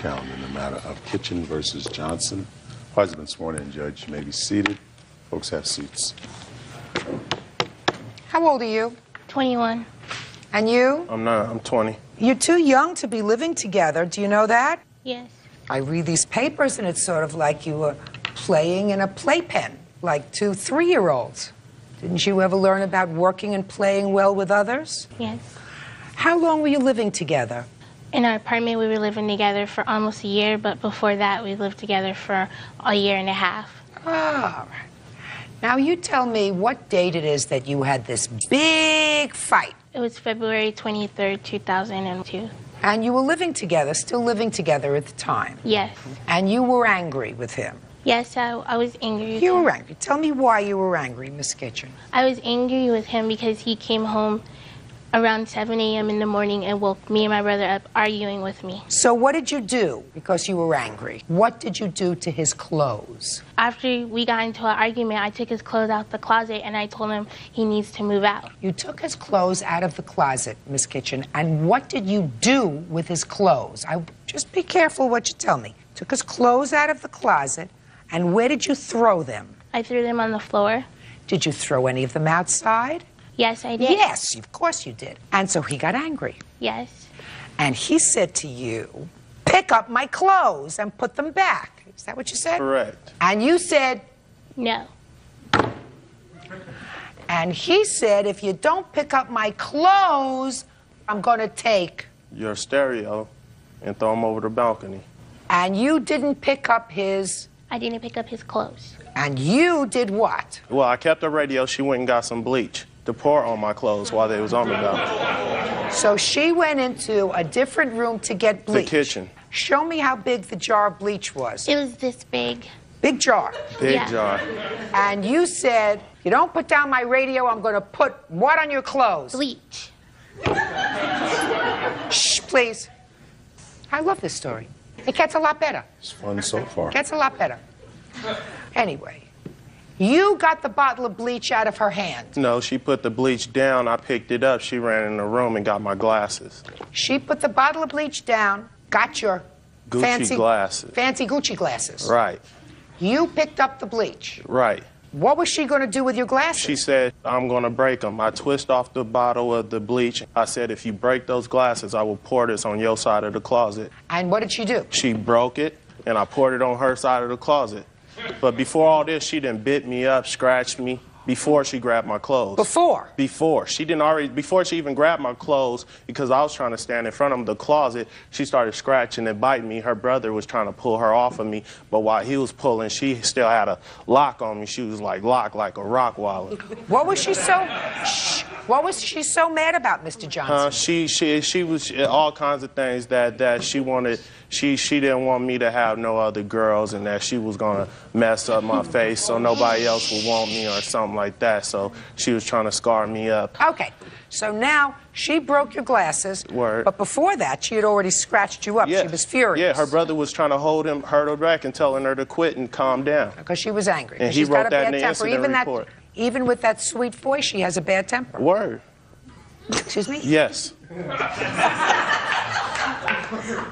calendar in the matter of Kitchen versus Johnson. Parties have been sworn in, Judge. You may be seated. Folks have seats. How old are you? 21. And you? I'm 20. You're too young to be living together. Do you know that? Yes. I read these papers, and it's sort of like you were playing in a playpen, like 2 3-year-olds. Didn't you ever learn about working and playing well with others? Yes. How long were you living together? In our apartment, we were living together for almost a year, but before that, we lived together for a year and a half. Oh. Now, you tell me what date it is that you had this big fight. It was February 23rd, 2002. And you were living together, still living together at the time. Yes. And you were angry with him. Yes, I was angry with You him. were angry. Tell me why you were angry, Miss Kitchen. I was angry with him because he came home around 7 a.m. in the morning and woke me and my brother up arguing with me. So what did you do because you were angry? What did you do to his clothes? After we got into an argument, I took his clothes out the closet and I told him he needs to move out. You took his clothes out of the closet, Miss Kitchen, and what did you do with his clothes? Just be careful what you tell me. Took his clothes out of the closet, and where did you throw them? I threw them on the floor. Did you throw any of them outside? Yes, I did. Yes, of course you did. And so he got angry. Yes. And he said to you, pick up my clothes and put them back. Is that what you said? Correct. And you said? No. And he said, if you don't pick up my clothes, I'm going to take your stereo and throw them over the balcony. And you didn't pick up his? I didn't pick up his clothes. And you did what? Well, I kept the radio. She went and got some bleach to pour on my clothes while they was on the balcony. So she went into a different room to get bleach. The kitchen. Show me how big the jar of bleach was. It was this big. Big jar. Big jar. And you said, you don't put down my radio, I'm going to put what on your clothes? Bleach. Shh, please. I love this story. It gets a lot better. It's fun so far. It gets a lot better. Anyway, you got the bottle of bleach out of her hand. No, she put the bleach down. I picked it up. She ran in the room and got my glasses. She put the bottle of bleach down, got your Gucci fancy glasses. Fancy Gucci glasses. Right. You picked up the bleach. Right. What was she going to do with your glasses? She said, I'm going to break them. I twist off the bottle of the bleach. I said, if you break those glasses, I will pour this on your side of the closet. And what did she do? She broke it, and I poured it on her side of the closet. But before all this, she done bit me up, scratched me, before she grabbed my clothes. Before? Before. Before she even grabbed my clothes, because I was trying to stand in front of the closet, she started scratching and biting me. Her brother was trying to pull her off of me, but while he was pulling, she still had a lock on me. She was like locked like a rock wallet. What was she so mad about, Mr. Johnson? She was all kinds of things that she wanted. She didn't want me to have no other girls, and that she was going to mess up my face so nobody else would want me or something like that. So she was trying to scar me up. Okay, so now she broke your glasses. Word. But before that, she had already scratched you up. Yeah. She was furious. Yeah, her brother was trying to hurt her back and telling her to quit and calm down. Because she was angry. And he she's wrote got a that bad in the temper. incident report. Even with that sweet voice, she has a bad temper. Word. Excuse me? Yes.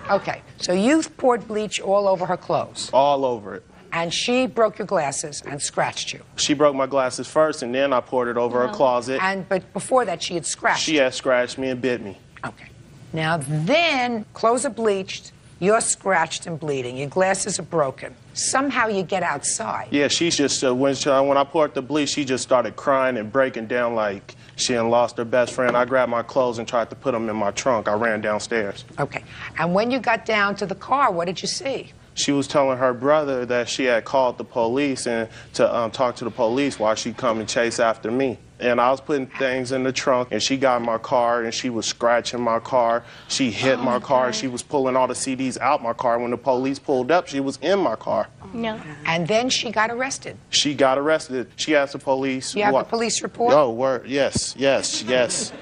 Okay, so you poured bleach all over her clothes. All over it. And she broke your glasses and scratched you. She broke my glasses first, and then I poured it over her closet. But before that, she had scratched She had scratched me and bit me. Okay. Now then, clothes are bleached, you're scratched and bleeding, your glasses are broken. Somehow you get outside. Yeah, she's just, when I poured the bleach, she just started crying and breaking down like she had lost her best friend. I grabbed my clothes and tried to put them in my trunk. I ran downstairs. Okay. And when you got down to the car, what did you see? She was telling her brother that she had called the police and to talk to the police while she'd come and chase after me. And I was putting things in the trunk, and she got in my car, and she was scratching my car. She hit my car. She was pulling all the CDs out my car. When the police pulled up, she was in my car. No. And then she got arrested. She got arrested. She asked the police. You have the police report? Oh, word. Yes, yes, yes,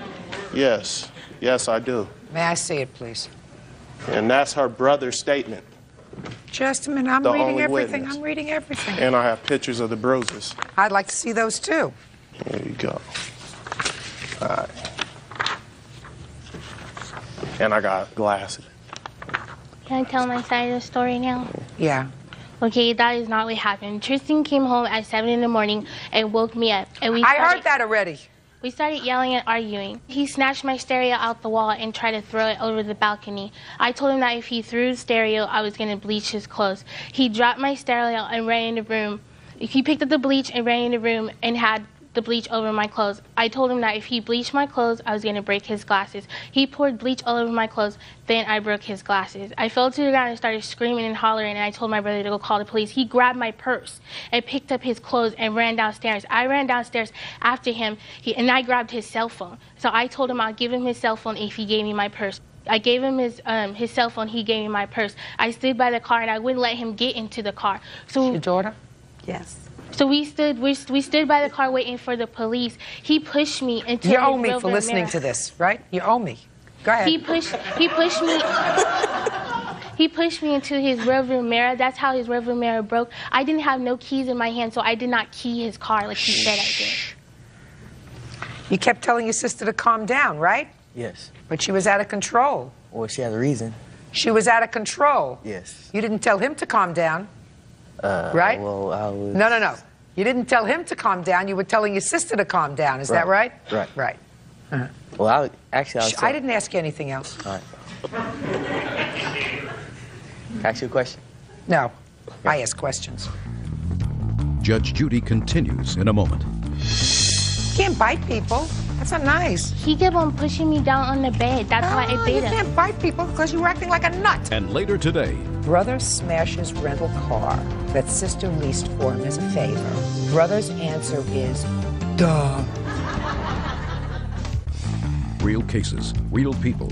yes. Yes, I do. May I see it, please? And that's her brother's statement. Just a minute. I'm The reading only everything. witness. I'm reading everything. And I have pictures of the bruises. I'd like to see those, too. There you go. All right. And I got glasses. Can I tell my side of the story now? Yeah. Okay, that is not what happened. Tristan came home at 7 in the morning and woke me up. And I heard that already. We started yelling and arguing. He snatched my stereo out the wall and tried to throw it over the balcony. I told him that if he threw the stereo, I was going to bleach his clothes. He dropped my stereo and ran in the room. He picked up the bleach and ran in the room and had the bleach over my clothes. I told him that if he bleached my clothes, I was going to break his glasses. He poured bleach all over my clothes, then I broke his glasses. I fell to the ground and started screaming and hollering, and I told my brother to go call the police. He grabbed my purse and picked up his clothes and ran downstairs. I ran downstairs after him, and I grabbed his cell phone. So I told him I'll give him his cell phone if he gave me my purse. I gave him his cell phone, he gave me my purse. I stood by the car, and I wouldn't let him get into the car. So Your daughter? Yes. So we stood by the car waiting for the police. He pushed me into You his owe me for rearview listening mirror. to this, right? You owe me. Go ahead. He pushed me. He pushed me into his rearview mirror. That's how his rearview mirror broke. I didn't have no keys in my hand, so I did not key his car like he said I did. You kept telling your sister to calm down, right? Yes. But she was out of control. Well, she has a reason. She was out of control. Yes. You didn't tell him to calm down, right? Well, I was... No. You didn't tell him to calm down. You were telling your sister to calm down. Is that right? Right. Right. Well, I was... I didn't ask you anything else. All right. Can I ask you a question? No. I ask questions. Judge Judy continues in a moment. You can't bite people. That's not nice. He kept on pushing me down on the bed. That's why I bit You him. can't bite people because you were acting like a nut. And later today, Brother smashes rental car that sister leased for him as a favor. Brother's answer is, duh. real cases, real people.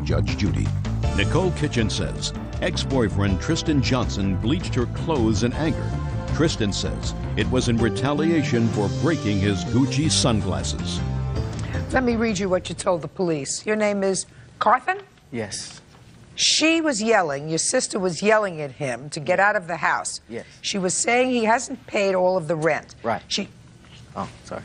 Judge Judy. Nicole Kitchen says ex-boyfriend Tristan Johnson bleached her clothes in anger. Tristan says it was in retaliation for breaking his Gucci sunglasses. Let me read you what you told the police. Your name is Carthen? Yes. She was yelling, your sister was yelling at him to get out of the house. Yes. She was saying he hasn't paid all of the rent. Right. She Sorry.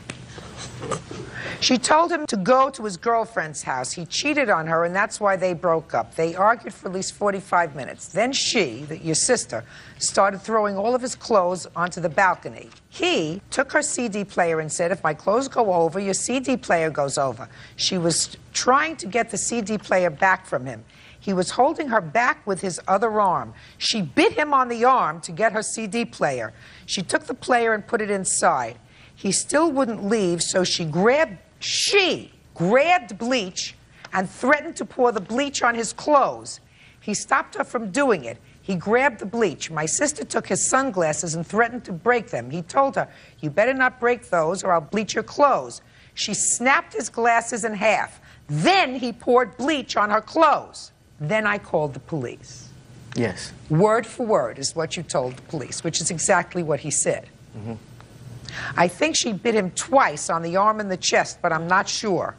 told him to go to his girlfriend's house. He cheated on her, and that's why they broke up. They argued for at least 45 minutes. Then she, your sister, started throwing all of his clothes onto the balcony. He took her CD player and said, if my clothes go over, your CD player goes over. She was trying to get the CD player back from him. He was holding her back with his other arm. She bit him on the arm to get her CD player. She took the player and put it inside. He still wouldn't leave, so she grabbed bleach and threatened to pour the bleach on his clothes. He stopped her from doing it. He grabbed the bleach. My sister took his sunglasses and threatened to break them. He told her, you better not break those or I'll bleach your clothes. She snapped his glasses in half. Then he poured bleach on her clothes. Then I called the police. Yes. Word for word is what you told the police, which is exactly what he said. Mm-hmm. I think she bit him twice on the arm and the chest, but I'm not sure.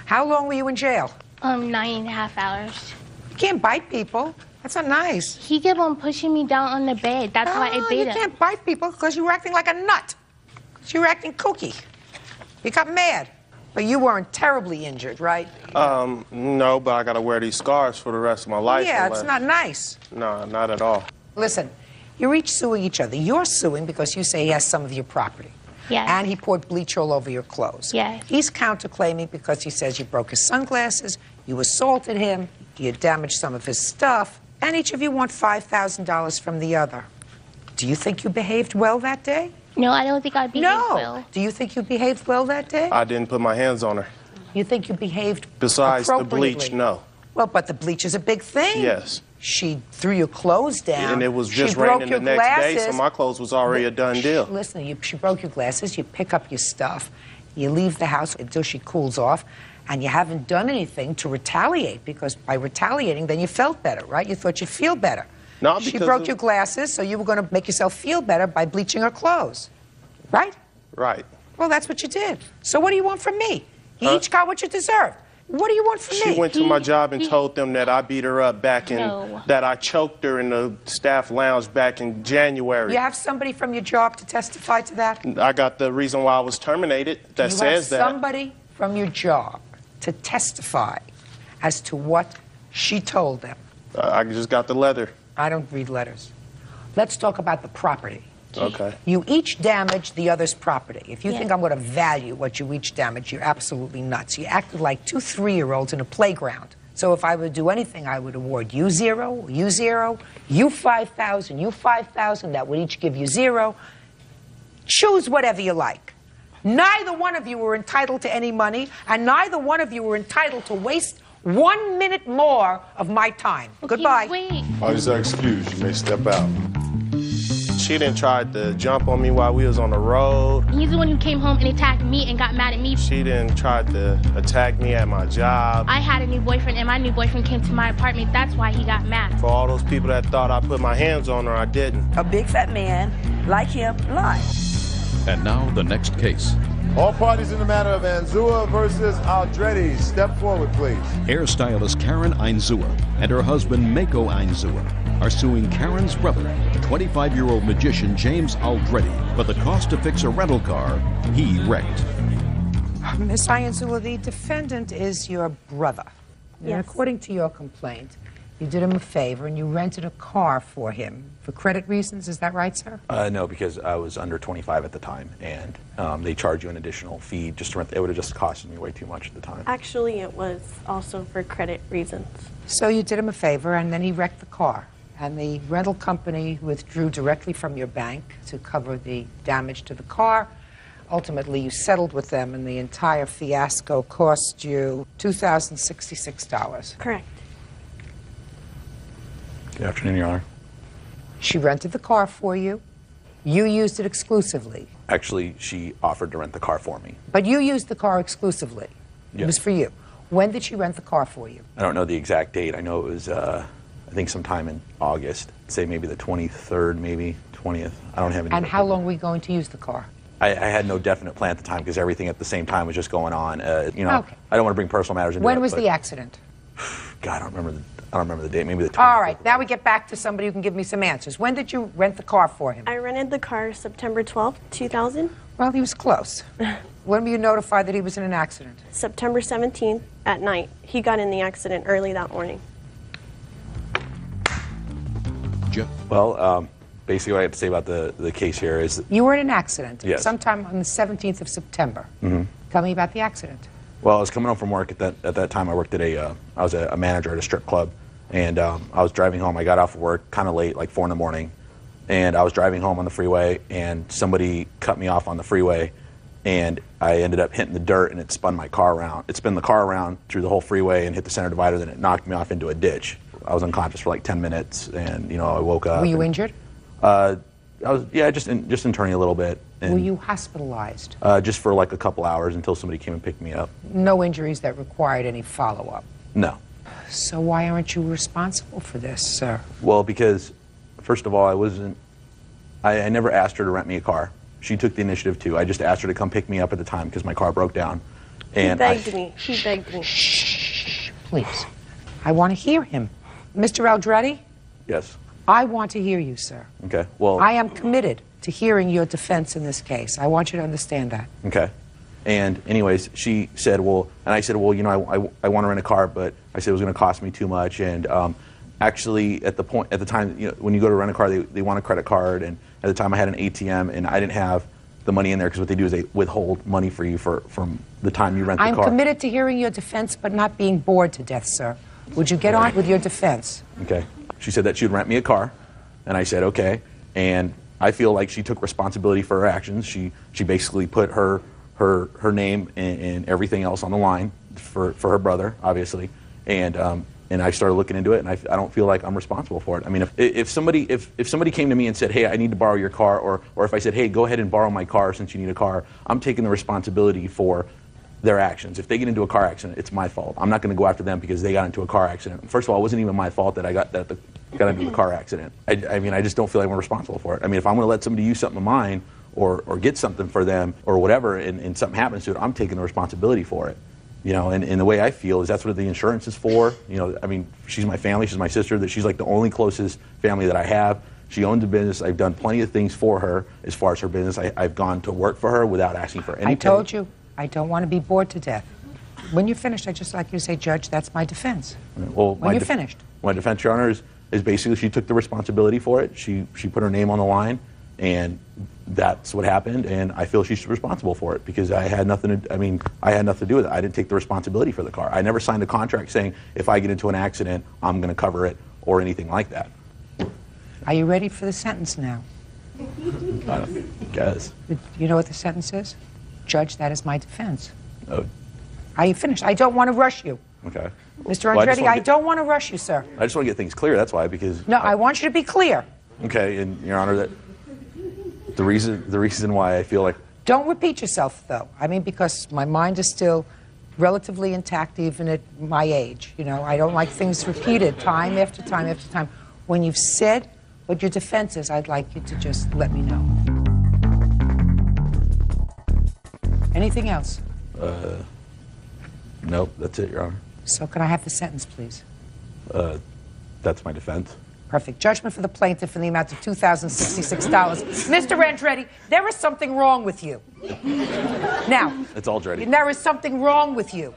How long were you in jail? 9.5 hours. You can't bite people. That's not nice. He kept on pushing me down on the bed. That's why I bit You him. can't bite people because you were acting like a nut. You were acting kooky. You got mad. But you weren't terribly injured, right? No, but I gotta wear these scars for the rest of my life. Yeah, it's not nice. No, not at all. Listen, you're each suing each other. You're suing because you say he has some of your property. Yes. And he poured bleach all over your clothes. Yes. He's counterclaiming because he says you broke his sunglasses, you assaulted him, you damaged some of his stuff, and each of you want $5,000 from the other. Do you think you behaved well that day? No, I don't think I behaved well. Do you think you behaved well that day? I didn't put my hands on her. You think you behaved Besides the appropriately? bleach, no. Well, but the bleach is a big thing. Yes. She threw your clothes down. And it was She just broke raining your the next day, glasses. so my clothes was already a done deal. Listen, she broke your glasses, you pick up your stuff, you leave the house until she cools off, and you haven't done anything to retaliate, because by retaliating, then you felt better, right? You thought you'd feel better. No, She because broke of- your glasses, so you were going to make yourself feel better by bleaching her clothes, right? Right. Well, that's what you did. So what do you want from me? You each got what you deserved. What do you want from me? She went to my job and told them that I beat her up back in, No. that I choked her in the staff lounge back in January. You have somebody from your job to testify to that? I got the reason why I was terminated that You says have that. somebody from your job to testify as to what she told them. I just got the letter. I don't read letters. Let's talk about the property. Okay. You each damaged the other's property. If you Yeah. think I'm going to value what you each damaged, you're absolutely nuts. You acted like two 3-year-olds in a playground. So if I would do anything, I would award you 0, you 0, you 5,000, you 5,000. That would each give you 0. Choose whatever you like. Neither one of you were entitled to any money, and neither one of you were entitled to waste 1 minute more of my time. Okay, Goodbye. Wait. Parties are excused. You may step out. She didn't try to jump on me while we was on the road. He's the one who came home and attacked me and got mad at me. She didn't try to attack me at my job. I had a new boyfriend, and my new boyfriend came to my apartment. That's why he got mad. For all those people that thought I put my hands on her, I didn't. A big fat man like him lied. And now the next case. All parties in the matter of Anzua versus Aldretti, step forward, please. Hairstylist Karen Ainzua and her husband Mako Ainzua are suing Karen's brother, 25-year-old magician James Aldretti, for the cost to fix a rental car he wrecked. Miss Ianzula, the defendant is your brother. And Yes. according to your complaint, you did him a favor and you rented a car for him for credit reasons. Is that right, sir? No, because I was under 25 at the time, and they charge you an additional fee just to rent. It would have just costed me way too much at the time. Actually, it was also for credit reasons. So you did him a favor and then he wrecked the car. And the rental company withdrew directly from your bank to cover the damage to the car. Ultimately, you settled with them, and the entire fiasco cost you $2,066. Correct. Good afternoon, Your Honor. She rented the car for you. You used it exclusively. Actually, she offered to rent the car for me. But you used the car exclusively. It Yes. was for you. When did she rent the car for you? I don't know the exact date. I know it was, I think, sometime in August. Say maybe the 23rd, maybe 20th. I don't have any. And how long were you going to use the car? I had no definite plan at the time because everything at the same time was just going on. Okay. I don't want to bring personal matters into it. When was but- the accident? God, I don't remember the date. Maybe the 20th. All right, now we get back to somebody who can give me some answers. When did you rent the car for him? I rented the car September 12th, 2000. Well, he was close. When were you notified that he was in an accident? September 17th at night. He got in the accident early that morning. Well, basically what I have to say about the case here is, You were in an accident Yes. sometime on the 17th of September. Tell me about the accident. well, I was coming home from work at that time. I worked at I was a manager at a strip club, and I was driving home. I got off of work kind of late, like 4 in the morning, and I was driving home on the freeway, and somebody cut me off on the freeway, and I ended up hitting the dirt, and it spun my car around. It spun the car around through the whole freeway and hit the center divider, then it knocked me off into a ditch. I was unconscious for like 10 minutes, and I woke up. Were you and, injured? I was, just internally a little bit. And, Were you hospitalized? just for like a couple hours until somebody came and picked me up. No injuries that required any follow-up. No. So why aren't you responsible for this, sir? Well, because first of all, I never asked her to rent me a car. She took the initiative too. I just asked her to come pick me up at the time because my car broke down. And He begged me. He begged me. Shh, please. I want to hear him. Mr. Aldretti, Yes. I want to hear you, sir. Okay. Well. I am committed to hearing your defense in this case. I want you to understand that. Okay. And anyways, she said, well, and I said, well, I want to rent a car, but I said it was going to cost me too much. And actually, at the time, when you go to rent a car, they want a credit card. And at the time, I had an ATM, and I didn't have the money in there because what they do is they withhold money for you from the time you rent the I'm car. committed to hearing your defense, but not being bored to death, sir. Would you get on with your defense? Okay. She said that she would rent me a car, and I said okay. And I feel like she took responsibility for her actions. She basically put her name and everything else on the line for her brother, obviously. And I started looking into it, and I don't feel like I'm responsible for it. I mean, if somebody came to me and said, hey, I need to borrow your car, or if I said, hey, go ahead and borrow my car since you need a car, I'm taking the responsibility for their actions. If they get into a car accident, it's my fault. I'm not going to go after them because they got into a car accident. First of all, it wasn't even my fault that I got into the car accident. I mean, I just don't feel like I'm responsible for it. I mean, if I'm going to let somebody use something of mine or get something for them or whatever, and something happens to it, I'm taking the responsibility for it. And the way I feel is that's what the insurance is for. I mean, she's my family, she's my sister, that she's like the only closest family that I have. She owns a business. I've done plenty of things for her as far as her business. I've gone to work for her without asking for anything. I told you, I don't want to be bored to death. When you're finished, I'd just like you to say, Judge, that's my defense. Well, When you're finished. My defense, Your Honor, is basically she took the responsibility for it. She put her name on the line, and that's what happened. And I feel she's responsible for it because I had nothing to do with it. I didn't take the responsibility for the car. I never signed a contract saying if I get into an accident, I'm going to cover it or anything like that. Are you ready for the sentence now? I guess. You know what the sentence is? Judge, that is my defense. Oh, Are you finished? I don't want to rush you. okay. Mr. Well, Andretti, I don't want to rush you, sir. I just want to get things clear. That's why, because No, I want you to be clear. okay, and Your Honor, that the reason why I feel like Don't repeat yourself, though. I mean, because my mind is still relatively intact even at my age. You know, I don't like things repeated time after time after time. When you've said what your defense is, I'd like you to just let me know. Anything else? nope, that's it, Your Honor. So can I have the sentence, please? That's my defense. Perfect. Judgment for the plaintiff in the amount of $2,066. Mr. Andretti, there is something wrong with you. Now, It's all Andretti. there is something wrong with you.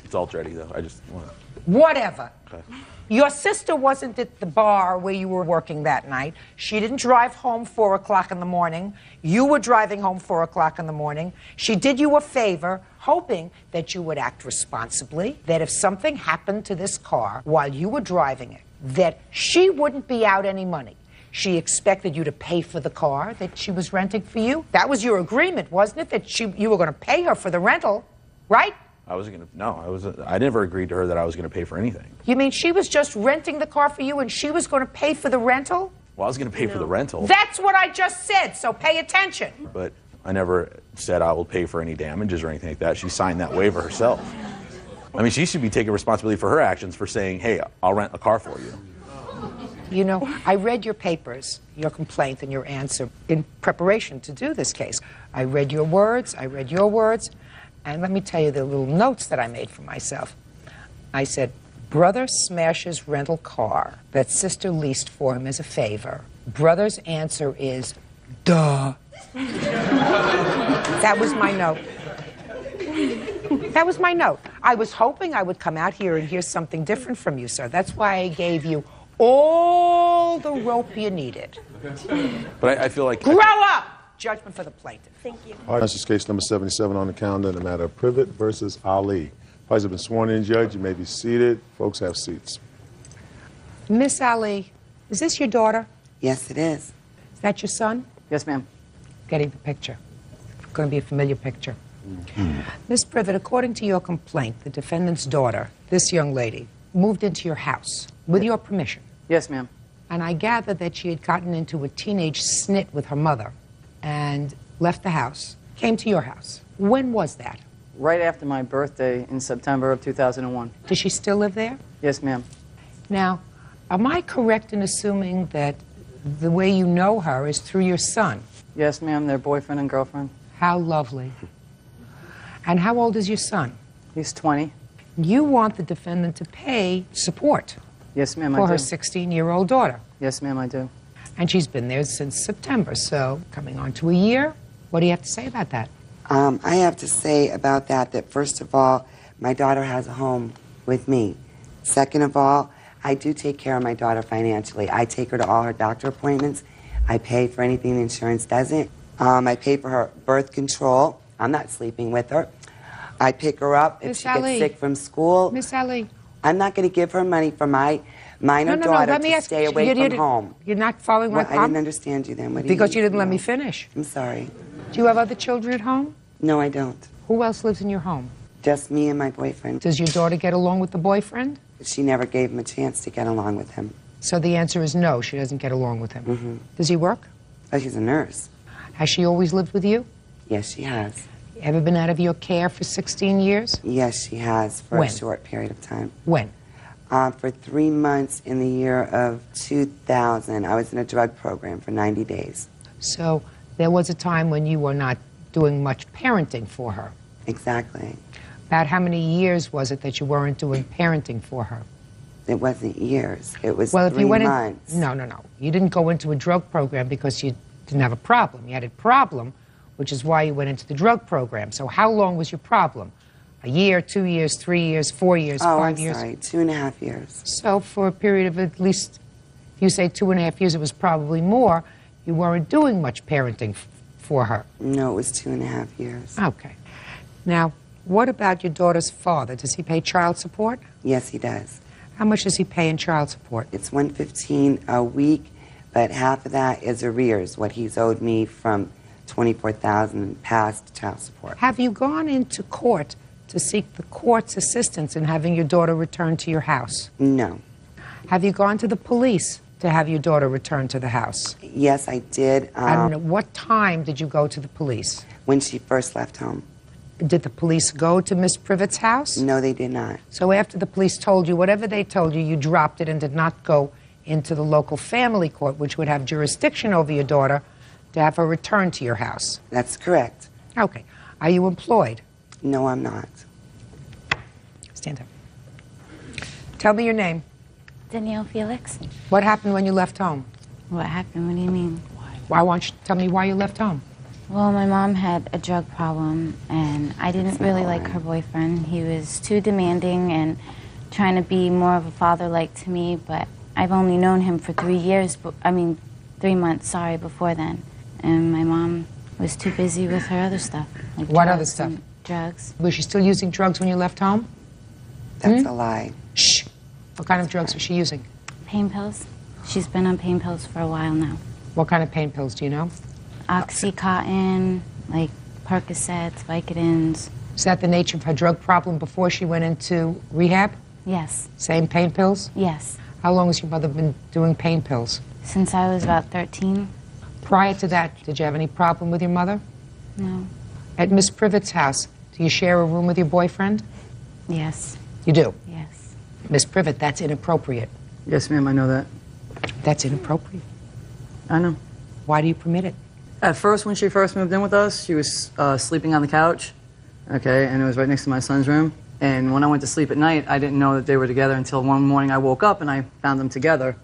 It's all Andretti, though. I just want to. Whatever. Okay. Your sister wasn't at the bar where you were working that night. She didn't drive home 4 o'clock in the morning. You were driving home 4 o'clock in the morning. She did you a favor, hoping that you would act responsibly, that if something happened to this car while you were driving it, that she wouldn't be out any money. She expected you to pay for the car that she was renting for you. That was your agreement, wasn't it? That you were going to pay her for the rental, right? I wasn't gonna. No, I never agreed to her that I was gonna pay for anything. You mean she was just renting the car for you and she was going to pay for the rental? Well, I was gonna pay for the rental, That's what I just said, so pay attention. but I never said I will pay for any damages or anything like that. She signed that waiver herself. I mean, she should be taking responsibility for her actions for saying, "Hey, I'll rent a car for you." You know, I read your papers, your complaint and your answer in preparation to do this case. I read your words, and let me tell you the little notes that I made for myself. I said, brother smashes rental car that sister leased for him as a favor. Brother's answer is, duh. That was my note. That was my note. I was hoping I would come out here and hear something different from you, sir. That's why I gave you all the rope you needed. But I feel like Grow up! Judgment for the plaintiff. Thank you. All right, this is case number 77 on the calendar in the matter of Privet versus Ali. Parties have been sworn in, Judge. You may be seated. Folks, have seats. Miss Ali, is this your daughter? Yes, it is. Is that your son? Yes, ma'am. Getting the picture. Going to be a familiar picture. Miss Privet, according to your complaint, the defendant's daughter, this young lady, moved into your house with your permission. Yes, ma'am. And I gather that she had gotten into a teenage snit with her mother and left the house, came to your house. When was that? Right after my birthday in September of 2001. Does she still live there? Yes, ma'am. Now, am I correct in assuming that the way you know her is through your son? Yes, ma'am. They're boyfriend and girlfriend. How lovely. And how old is your son? He's 20. You want the defendant to pay support Yes, ma'am, for I her do. 16-year-old daughter. Yes, ma'am, I do. And she's been there since September, so coming on to a year. What do you have to say about that? I have to say about that first of all, my daughter has a home with me. Second of all, I do take care of my daughter financially. I take her to all her doctor appointments. I pay for anything the insurance doesn't. I pay for her birth control. I'm not sleeping with her. I pick her up if Miss she Ali. gets sick from school. Miss Ali. I'm not going to give her money for my minor daughter let me to ask stay you, away you from didn't- home. You're not following my Well, I didn't comment? understand you then. What do Because you mean? didn't let me No. finish. I'm sorry. Do you have other children at home? No, I don't. Who else lives in your home? Just me and my boyfriend. Does your daughter get along with the boyfriend? She never gave him a chance to get along with him. So the answer is no, she doesn't get along with him. Mm-hmm. Does he work? Oh, she's a nurse. Has she always lived with you? Yes, she has. Ever been out of your care for 16 years? Yes, she has for When? a short period of time. When? For 3 months in the year of 2000, I was in a drug program for 90 days. So there was a time when you were not doing much parenting for her. Exactly. About how many years was it that you weren't doing parenting for her? It wasn't years. It was Well, if 3 you went months. in, no. You didn't go into a drug program because you didn't have a problem. You had a problem, which is why you went into the drug program. So how long was your problem? A year, 2 years, 3 years, 4 years, Oh, 5 I'm years? sorry, 2.5 years. So for a period of at least, if you say 2.5 years, it was probably more, you weren't doing much parenting for her. No, it was 2.5 years. Okay. Now, what about your daughter's father? Does he pay child support? Yes, he does. How much does he pay in child support? It's $115 a week, but half of that is arrears, what he's owed me from $24,000 past child support. Have you gone into court to seek the court's assistance in having your daughter returned to your house? No. Have you gone to the police to have your daughter returned to the house? Yes, I did. And what time did you go to the police? When she first left home. Did the police go to Miss Privet's house? No, they did not. So after the police told you whatever they told you, you dropped it and did not go into the local family court, which would have jurisdiction over your daughter, to have her returned to your house? That's correct. Okay. Are you employed? No, I'm not. Stand up. Tell me your name. Danielle Felix. What happened when you left home? What happened? What do you mean? Why won't you tell me why you left home? Well, my mom had a drug problem, and I didn't really like her boyfriend. He was too demanding and trying to be more of a father-like to me, but I've only known him for 3 years, 3 months, sorry, before then. And my mom was too busy with her other stuff. Like What other stuff? Drugs. Was she still using drugs when you left home? That's a lie. Shh. What kind of drugs was she using? Pain pills. She's been on pain pills for a while now. What kind of pain pills, do you know? Oxycontin, like Percocets, Vicodins. Is that the nature of her drug problem before she went into rehab? Yes. Same pain pills? Yes. How long has your mother been doing pain pills? Since I was about 13. Prior to that, did you have any problem with your mother? No. At Miss Privet's house, do you share a room with your boyfriend? Yes. You do? Yes. Miss Privet, that's inappropriate. Yes, ma'am, I know that. That's inappropriate. I know. Why do you permit it? At first, when she first moved in with us, she was sleeping on the couch, okay, and it was right next to my son's room. And when I went to sleep at night, I didn't know that they were together until one morning I woke up and I found them together.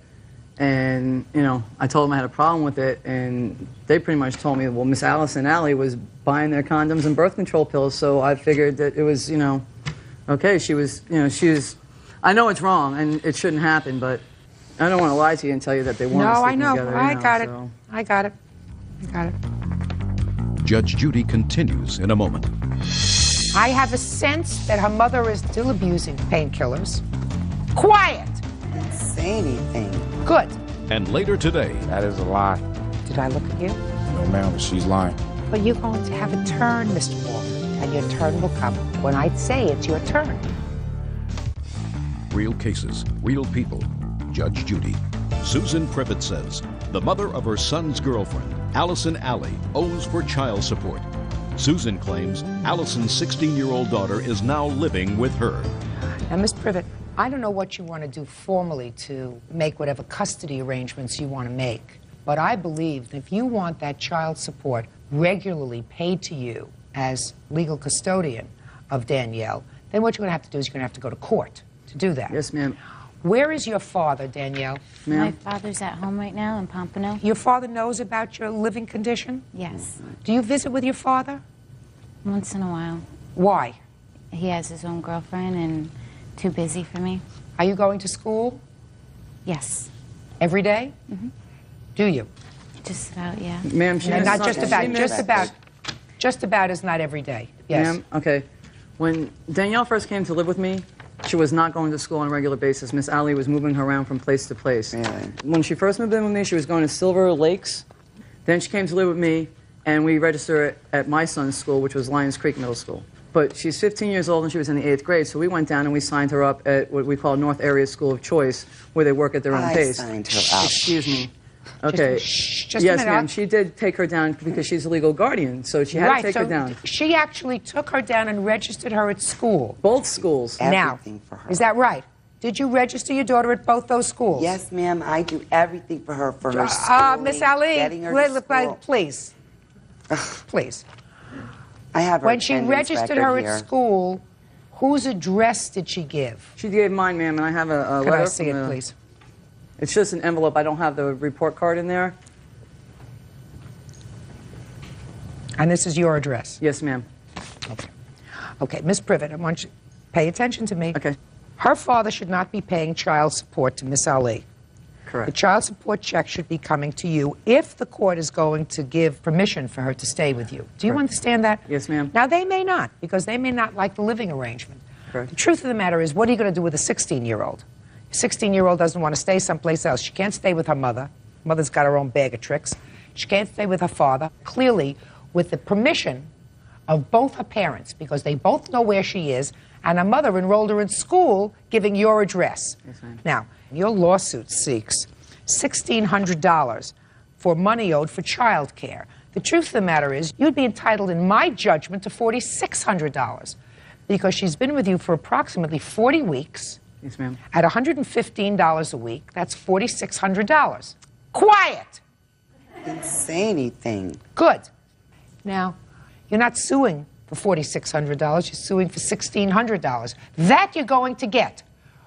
And, you know, I told them I had a problem with it, and they pretty much told me, well, Miss Allison Alley was buying their condoms and birth control pills, so I figured that it was, you know, okay, she was, I know it's wrong and it shouldn't happen, but I don't want to lie to you and tell you that they weren't No, I sleeping know. together. I got it. I got it. I got it. Judge Judy continues in a moment. I have a sense that her mother is still abusing painkillers. Quiet! Didn't say anything. Good. And later today, That is a lie. Did I look at you? No, ma'am, she's lying. But you're going to have a turn, Mr. Walker, and your turn will come when I say it's your turn. real cases, real people. Judge Judy. Susan Privet says the mother of her son's girlfriend, Allison Alley, owes for child support. Susan claims Allison's 16-year-old daughter is now living with her. Now, Miss Privet, I don't know what you want to do formally to make whatever custody arrangements you want to make, but I believe that if you want that child support regularly paid to you as legal custodian of Danielle, then what you're going to have to do is you're going to have to go to court to do that. Yes, ma'am. Where is your father, Danielle? My father's at home right now in Pompano. Your father knows about your living condition? Yes. Do you visit with your father? Once in a while. Why? He has his own girlfriend and too busy for me. Are you going to school? Yes. Every day? Mm-hmm. Do you? Just about, yeah. Ma'am, she missed not just something. about, She just missed- about. Just about is not every day. Yes. Ma'am, okay. When Danielle first came to live with me, she was not going to school on a regular basis. Miss Alley was moving her around from place to place. Really? When she first moved in with me, she was going to Silver Lakes. Then she came to live with me, and we registered her at my son's school, which was Lions Creek Middle School. But she's 15 years old, and she was in the 8th grade, so we went down and we signed her up at what we call North Area School of Choice, where they work at their own I pace. signed her up. Excuse me. Okay. Just a yes, minute. ma'am. She did take her down because she's a legal guardian, so she had Right, to take so her down. she actually took her down and registered her at school. Both schools. Everything for her. Is that right? Did you register your daughter at both those schools? Yes, ma'am. I do everything for her, for her schooling, Miss Ali, getting her to school. please. Please. I have her When she attendance registered record her here. at school, whose address did she give? She gave mine, ma'am, and I have a Could letter I see from it, the- please? It's just an envelope. I don't have the report card in there. And this is your address? Yes, ma'am. Okay. Okay, Miss Privet, I want you to pay attention to me. Okay. Her father should not be paying child support to Miss Ali. Correct. The child support check should be coming to you if the court is going to give permission for her to stay with you. Do you Correct. understand that? Yes, ma'am. Now, they may not, because they may not like the living arrangement. Correct. The truth of the matter is, what are you going to do with a 16-year-old? A 16-year-old doesn't want to stay someplace else. She can't stay with her mother. Mother's got her own bag of tricks. She can't stay with her father. Clearly, with the permission of both her parents, because they both know where she is, and her mother enrolled her in school giving your address. Yes, ma'am. Now, your lawsuit seeks $1,600 for money owed for child care. The truth of the matter is, you'd be entitled, in my judgment, to $4,600 because she's been with you for approximately 40 weeks. Yes, ma'am. At $115 a week, that's $4,600. Quiet! Didn't say anything. Good. Now, you're not suing for $4,600, you're suing for $1,600. That you're going to get.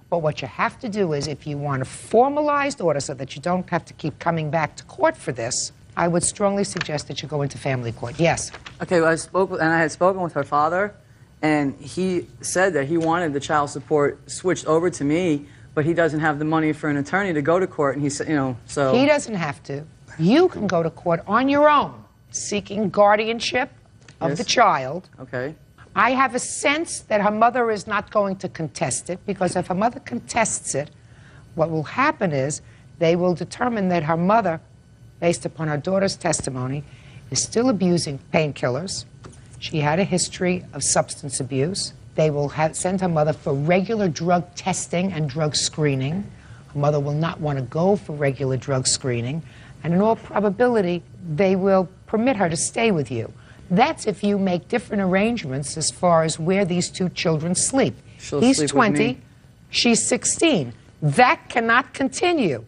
But what you have to do is, if you want a formalized order so that you don't have to keep coming back to court for this, I would strongly suggest that you go into family court. Yes? Okay, well, I had spoken with her father, and he said that he wanted the child support switched over to me, but he doesn't have the money for an attorney to go to court, and he said, so... He doesn't have to. You can go to court on your own, seeking guardianship of the child. Okay. I have a sense that her mother is not going to contest it, because if her mother contests it, what will happen is they will determine that her mother, based upon her daughter's testimony, is still abusing painkillers. She had a history of substance abuse. They will send her mother for regular drug testing and drug screening. Her mother will not want to go for regular drug screening. And in all probability, they will permit her to stay with you. That's if you make different arrangements as far as where these two children sleep. He's sleep with 20, me. she's 16. That cannot continue.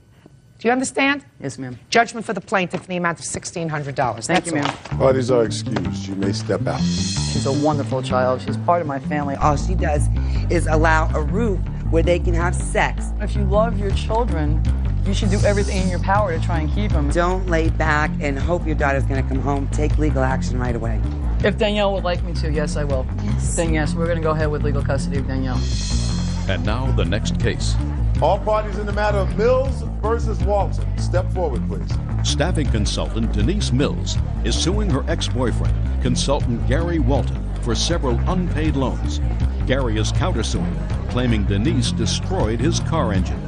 Do you understand? Yes, ma'am. Judgment for the plaintiff in the amount of $1,600. Thank you, ma'am. Parties are excused. You may step out. She's a wonderful child. She's part of my family. All she does is allow a roof where they can have sex. If you love your children, you should do everything in your power to try and keep them. Don't lay back and hope your daughter's going to come home. Take legal action right away. If Danielle would like me to, yes, I will. Yes. Then yes, we're going to go ahead with legal custody of Danielle. And now the next case. All parties in the matter of Mills versus Walton. Step forward, please. Staffing consultant Denise Mills is suing her ex-boyfriend, consultant Gary Walton, for several unpaid loans. Gary is countersuing, claiming Denise destroyed his car engine.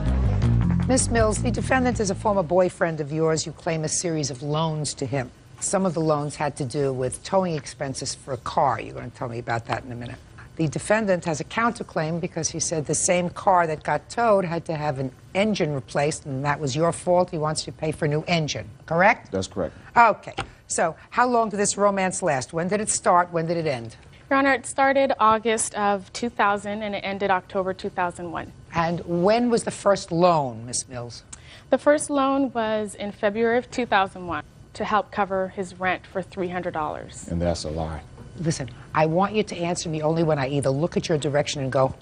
Miss Mills, the defendant is a former boyfriend of yours. You claim a series of loans to him. Some of the loans had to do with towing expenses for a car. You're going to tell me about that in a minute. The defendant has a counterclaim because he said the same car that got towed had to have an engine replaced, and that was your fault. He wants you to pay for a new engine, correct? That's correct. Okay. So how long did this romance last? When did it start? When did it end? Your Honor, it started August of 2000 and it ended October 2001. And when was the first loan, Miss Mills? The first loan was in February of 2001 to help cover his rent for $300. And that's a lie. Listen, I want you to answer me only when I either look at your direction and go,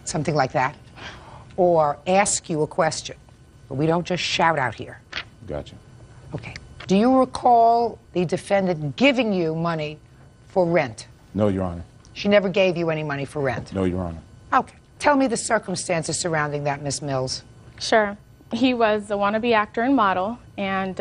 something like that, or ask you a question. But we don't just shout out here. Gotcha. Okay. Do you recall the defendant giving you money for rent? No, Your Honor. She never gave you any money for rent? No, Your Honor. Okay. Tell me the circumstances surrounding that, Miss Mills. Sure. He was a wannabe actor and model, and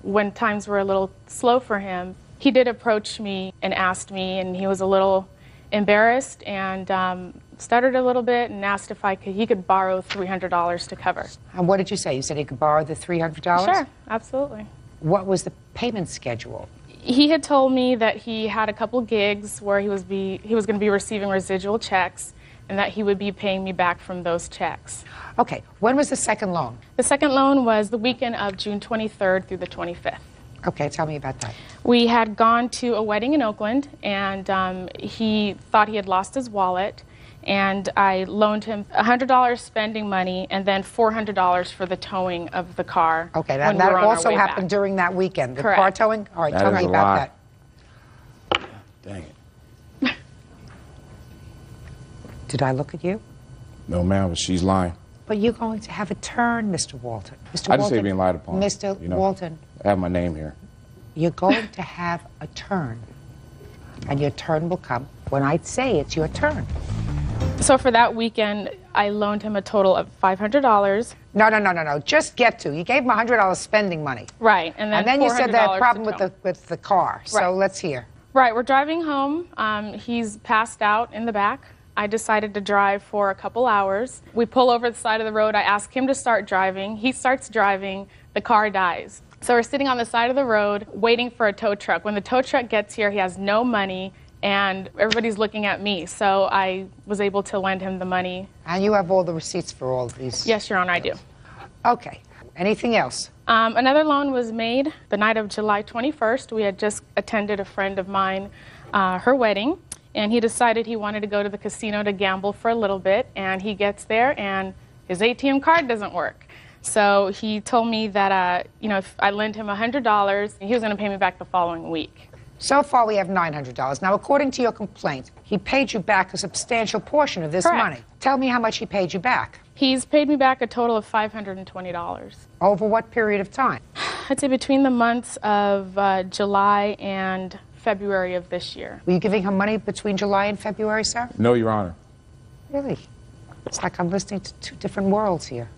when times were a little slow for him, he did approach me and asked me, and he was a little embarrassed and stuttered a little bit and asked if he could borrow $300 to cover. And what did you say? You said he could borrow the $300? Sure, absolutely. What was the payment schedule? He had told me that he had a couple gigs where he was going to be receiving residual checks and that he would be paying me back from those checks. Okay. When was the second loan? The second loan was the weekend of June 23rd through the 25th. Okay, tell me about that. We had gone to a wedding in Oakland, and he thought he had lost his wallet, and I loaned him $100 spending money and then $400 for the towing of the car. Okay, that also happened during that weekend. The car towing? All right, tell me about that. Dang it. Did I look at you? No, ma'am, but she's lying. But you're going to have a turn, Mr. Walton. Mr. I just say being lied upon. Mr. Walton. I have my name here. You're going to have a turn. And your turn will come when I say it's your turn. So for that weekend, I loaned him a total of $500. No. Just get to. You gave him $100 spending money. Right, and then you said that problem to with the car. So Right. let's hear. Right, we're driving home. He's passed out in the back. I decided to drive for a couple hours. We pull over the side of the road. I ask him to start driving. He starts driving. The car dies. So we're sitting on the side of the road waiting for a tow truck. When the tow truck gets here, he has no money, and everybody's looking at me. So I was able to lend him the money. And you have all the receipts for all of these? Yes, Your Honor, I do. Okay. Anything else? Another loan was made the night of July 21st. We had just attended a friend of mine, her wedding, and he decided he wanted to go to the casino to gamble for a little bit, and he gets there and his ATM card doesn't work. So he told me that, if I lent him $100, he was going to pay me back the following week. So far, we have $900. Now, according to your complaint, he paid you back a substantial portion of this Correct. money. Tell me how much he paid you back. He's paid me back a total of $520. Over what period of time? I'd say between the months of July and February of this year. Were you giving him money between July and February, sir? No, Your Honor. Really? It's like I'm listening to two different worlds here.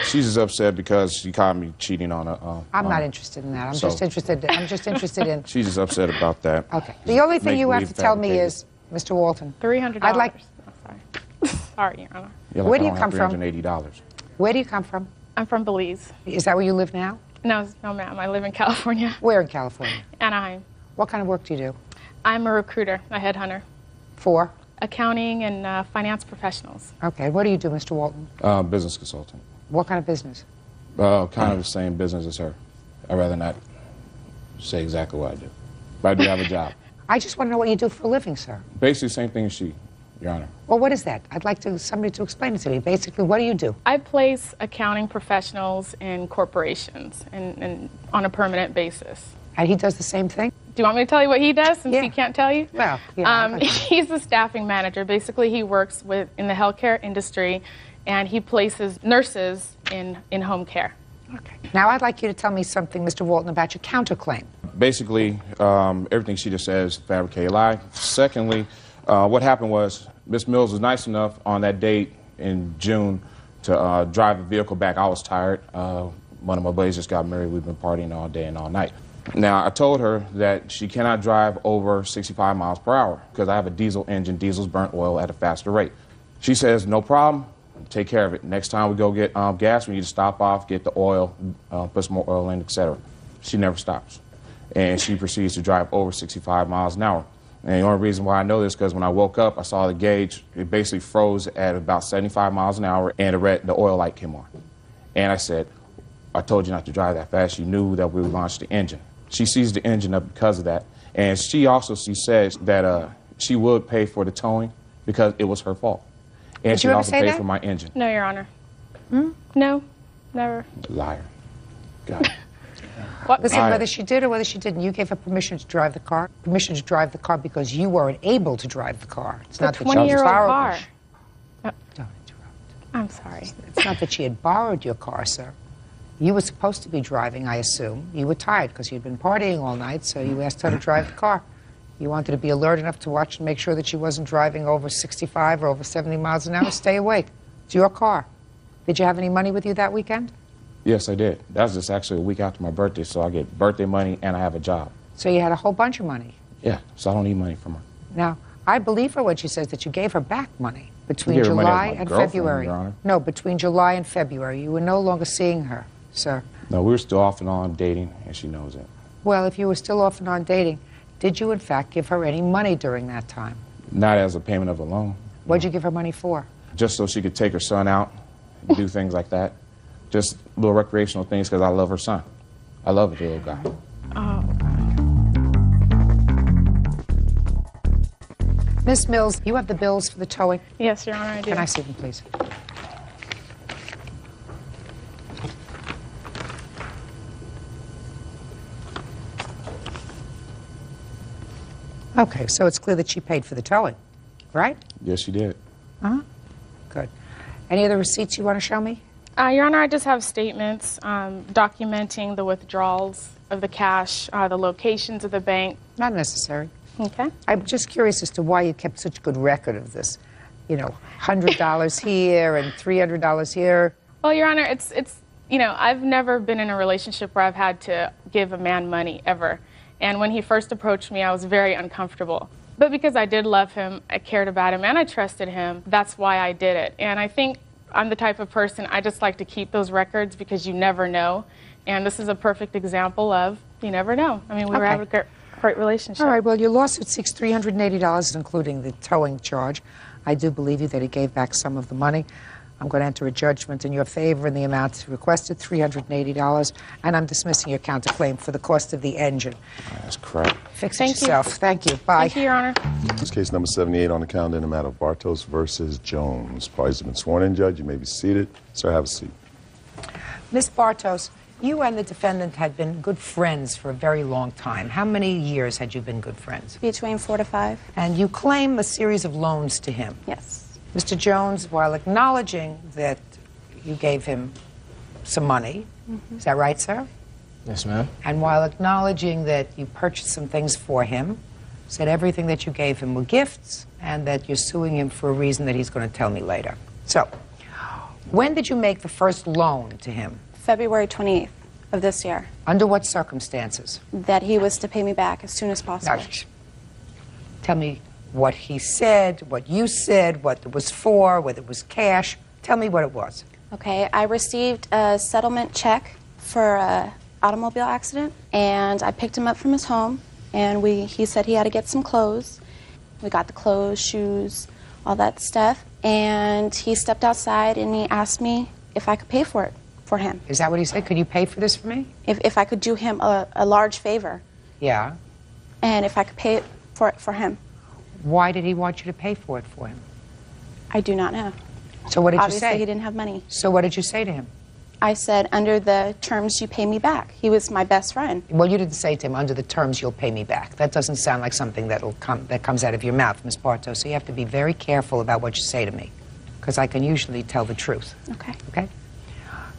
She's just upset because she caught me cheating on her. I'm not interested in that. I'm So- just interested in. She's just upset about that. Okay. The only thing you have to Make-believe tell me fabricated. is, Mr. Walton, $300. I'd like. Sorry, Your Honor. Yeah, like Where do I you don't come have from? $380. Where do you come from? I'm from Belize. Is that where you live now? No, ma'am. I live in California, Where in California? Anaheim. What kind of work do you do? I'm a recruiter, a headhunter. For? Accounting and finance professionals. Okay. What do you do, Mr. Walton? Business consultant. What kind of business? Kind of the same business as her. I'd rather not say exactly what I do. But I do have a job. I just want to know what you do for a living, sir. Basically, same thing as she, Your Honor. Well, what is that? I'd like somebody to explain it to me. Basically, what do you do? I place accounting professionals in corporations and on a permanent basis. And he does the same thing? Do you want me to tell you what he does since he can't tell you? Well, yeah. He's a staffing manager. Basically, he works in the healthcare industry, and he places nurses in home care. Okay. Now, I'd like you to tell me something, Mr. Walton, about your counterclaim. Basically, everything she just says, fabricated lie. Secondly, what happened was Miss Mills was nice enough on that date in June to drive a vehicle back. I was tired. One of my buddies just got married. We've been partying all day and all night. Now, I told her that she cannot drive over 65 miles per hour because I have a diesel engine. Diesels burn oil at a faster rate. She says, no problem. Take care of it. Next time we go get gas, we need to stop off, get the oil, put some more oil in, etc. She never stops. And she proceeds to drive over 65 miles an hour. And the only reason why I know this is because when I woke up, I saw the gauge. It basically froze at about 75 miles an hour, and the oil light came on. And I said, I told you not to drive that fast. You knew that we would launch the engine. She seized the engine up because of that. And she says that she would pay for the towing because it was her fault. And she also paid for my engine. No, Your Honor. No, never. Liar. God. Listen, whether she did or whether she didn't, you gave her permission to drive the car. Permission to drive the car because you weren't able to drive the car. It's not that she 20-year-old borrowed car. it. Don't interrupt. I'm sorry. It's not that she had borrowed your car, sir. You were supposed to be driving, I assume. You were tired because you'd been partying all night, so you asked her to drive the car. You wanted to be alert enough to watch and make sure that she wasn't driving over 65 or over 70 miles an hour. Stay awake. It's your car. Did you have any money with you that weekend? Yes, I did. That was just actually a week after my birthday, so I get birthday money and I have a job. So you had a whole bunch of money. Yeah, so I don't need money from her. Now, I believe her when she says that you gave her back money between gave her money as July my and girlfriend, February. Your Honor. No, between July and February. You were no longer seeing her, sir. No, we were still off and on dating, and she knows it. Well, if you were still off and on dating, did you in fact give her any money during that time? Not as a payment of a loan. What'd you give her money for? Just so she could take her son out and do things like that. Just little recreational things because I love her son. I love the little guy. Oh. Miss Mills, you have the bills for the towing? Yes, Your Honor, I do. Can I see them, please? Okay, so it's clear that she paid for the towing, right? Yes, she did. Uh-huh. Good. Any other receipts you want to show me? Your Honor, I just have statements documenting the withdrawals of the cash, the locations of the bank. Not necessary. Okay. I'm just curious as to why you kept such good record of this. You know, $100 here and $300 here. Well, Your Honor, it's you know, I've never been in a relationship where I've had to give a man money, ever. And when he first approached me, I was very uncomfortable. But because I did love him, I cared about him, and I trusted him, that's why I did it. And I think I'm the type of person, I just like to keep those records because you never know. And this is a perfect example of you never know. I mean, we were having a great relationship. All right, well, your lawsuit seeks $380, including the towing charge. I do believe you that he gave back some of the money. I'm going to enter a judgment in your favor in the amount requested, $380, and I'm dismissing your counterclaim for the cost of the engine. That's crap. Fix it yourself. Thank you. Bye. Thank you, Your Honor. This is case number 78 on the calendar in the matter of Bartos versus Jones. Parties have been sworn in, Judge. You may be seated. Sir, have a seat. Ms. Bartos, you and the defendant had been good friends for a very long time. How many years had you been good friends? Between 4 to 5. And you claim a series of loans to him. Yes. Mr. Jones, while acknowledging that you gave him some money, is that right, sir? Yes, ma'am. And while acknowledging that you purchased some things for him, said everything that you gave him were gifts, and that you're suing him for a reason that he's going to tell me later. So, when did you make the first loan to him? February 28th of this year. Under what circumstances? That he was to pay me back as soon as possible. Now, tell me what he said, what you said, what it was for, whether it was cash. Tell me what it was. Okay, I received a settlement check for an automobile accident, and I picked him up from his home, and he said he had to get some clothes. We got the clothes, shoes, all that stuff, and he stepped outside and he asked me if I could pay for it for him. Is that what he said? Could you pay for this for me? If I could do him a large favor. Yeah. And if I could pay for it for him. Why did he want you to pay for it for him? I do not know. So what did Obviously, you say? he didn't have money. So what did you say to him? I said, under the terms you pay me back. He was my best friend. Well, you didn't say to him, under the terms you'll pay me back. That doesn't sound like something that comes out of your mouth, Ms. Bartos. So you have to be very careful about what you say to me, because I can usually tell the truth. Okay. Okay?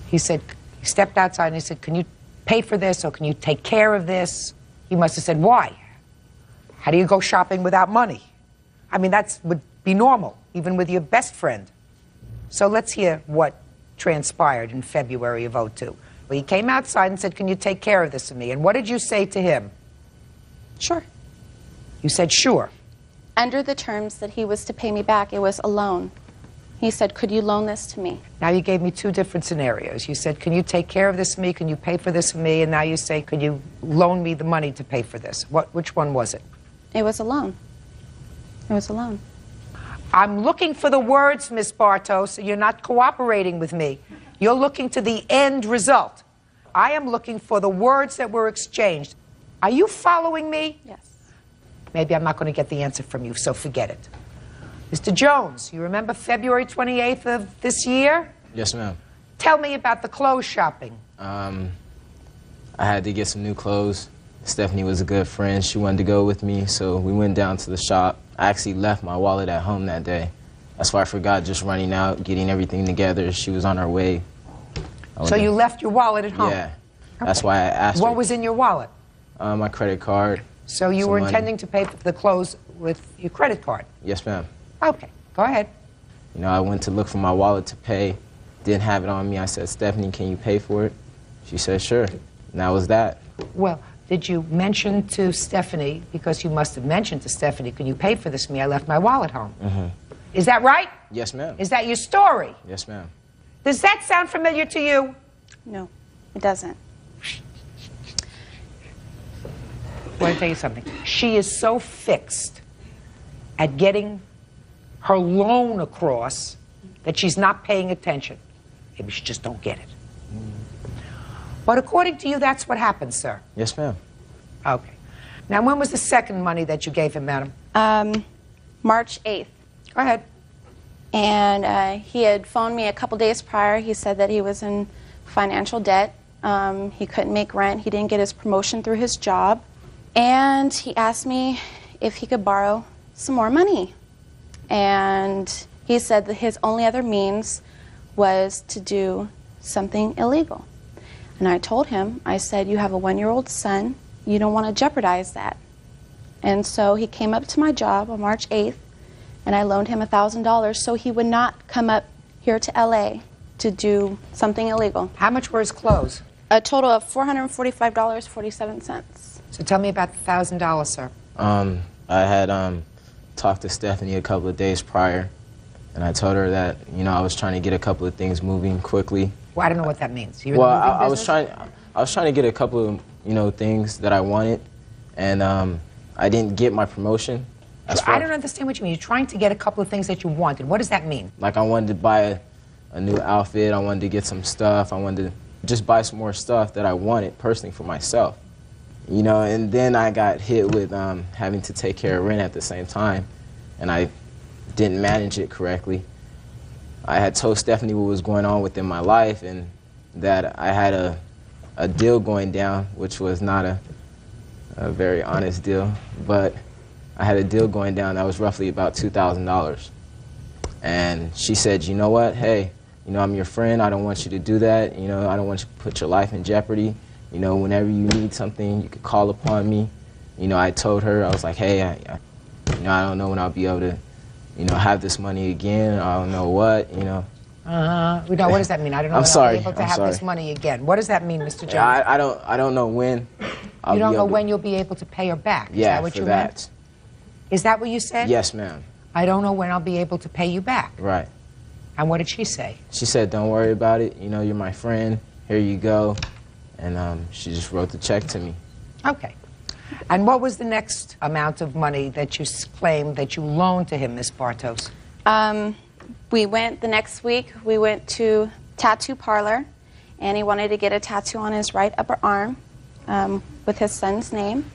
He said, he stepped outside and he said, can you pay for this, or can you take care of this? You must have said, why? How do you go shopping without money? I mean, that would be normal, even with your best friend. So let's hear what transpired in February of '02. Well, he came outside and said, can you take care of this for me? And what did you say to him? Sure. You said, sure. Under the terms that he was to pay me back, it was a loan. He said, could you loan this to me? Now you gave me two different scenarios. You said, can you take care of this for me? Can you pay for this for me? And now you say, could you loan me the money to pay for this? Which one was it? It was a loan. It was a loan. I'm looking for the words, Miss Bartos. You're not cooperating with me. You're looking to the end result. I am looking for the words that were exchanged. Are you following me? Yes. Maybe I'm not going to get the answer from you, so forget it. Mr. Jones, you remember February 28th of this year? Yes, ma'am. Tell me about the clothes shopping. I had to get some new clothes. Stephanie was a good friend. She wanted to go with me, so we went down to the shop. I actually left my wallet at home that day. That's why I forgot, just running out, getting everything together. She was on her way. So you left your wallet at home? Yeah. That's why I asked What her. was in your wallet? My credit card. So you some were money. intending to pay for the clothes with your credit card? Yes, ma'am. Okay, go ahead. You know, I went to look for my wallet to pay. Didn't have it on me. I said, Stephanie, can you pay for it? She said, sure. And that was that. Well, did you mention to Stephanie, because you must have mentioned to Stephanie, can you pay for this for me? I left my wallet home. Mm-hmm. Is that right? Yes, ma'am. Is that your story? Yes, ma'am. Does that sound familiar to you? No, it doesn't. I want to tell you something. She is so fixed at getting her loan across that she's not paying attention. Maybe she just don't get it. But according to you, that's what happened, sir. Yes, ma'am. Okay. Now, when was the second money that you gave him, madam? March 8th. Go ahead. And he had phoned me a couple days prior. He said that he was in financial debt. He couldn't make rent. He didn't get his promotion through his job. And he asked me if he could borrow some more money. And he said that his only other means was to do something illegal. And I told him, I said, you have a 1-year-old son, you don't want to jeopardize that. And so he came up to my job on March 8th, and I loaned him $1,000 so he would not come up here to LA to do something illegal. How much were his clothes? A total of $445.47. So tell me about the $1,000, sir. I had talked to Stephanie a couple of days prior, and I told her that, you know, I was trying to get a couple of things moving quickly. Well, I don't know what that means. You're Well, in the moving I was business? trying to get a couple of, you know, things that I wanted, and I didn't get my promotion. I don't understand what you mean. You're trying to get a couple of things that you wanted. What does that mean? Like, I wanted to buy a new outfit, I wanted to get some stuff, I wanted to just buy some more stuff that I wanted personally for myself. You know, and then I got hit with having to take care of rent at the same time, and I didn't manage it correctly. I had told Stephanie what was going on within my life, and that I had a deal going down, which was not a very honest deal, but I had a deal going down that was roughly about $2,000. And she said, you know what, hey, you know, I'm your friend, I don't want you to do that, you know, I don't want you to put your life in jeopardy. You know, whenever you need something, you could call upon me. You know, I told her, I was like, hey, you know, I don't know when I'll be able to, you know, have this money again. I don't know what, you know. No, what does that mean? I don't know when I'll be able to have this money again. What does that mean, Mr. Jones? I don't know when. You don't know when you'll be able to pay her back. Is that what you meant? Is that what you said? Yes, ma'am. I don't know when I'll be able to pay you back. Right. And what did she say? She said, don't worry about it. You know, you're my friend. Here you go. And she just wrote the check to me. Okay. And what was the next amount of money that you claimed that you loaned to him, Miss Bartos? The next week, we went to tattoo parlor, and he wanted to get a tattoo on his right upper arm with his son's name,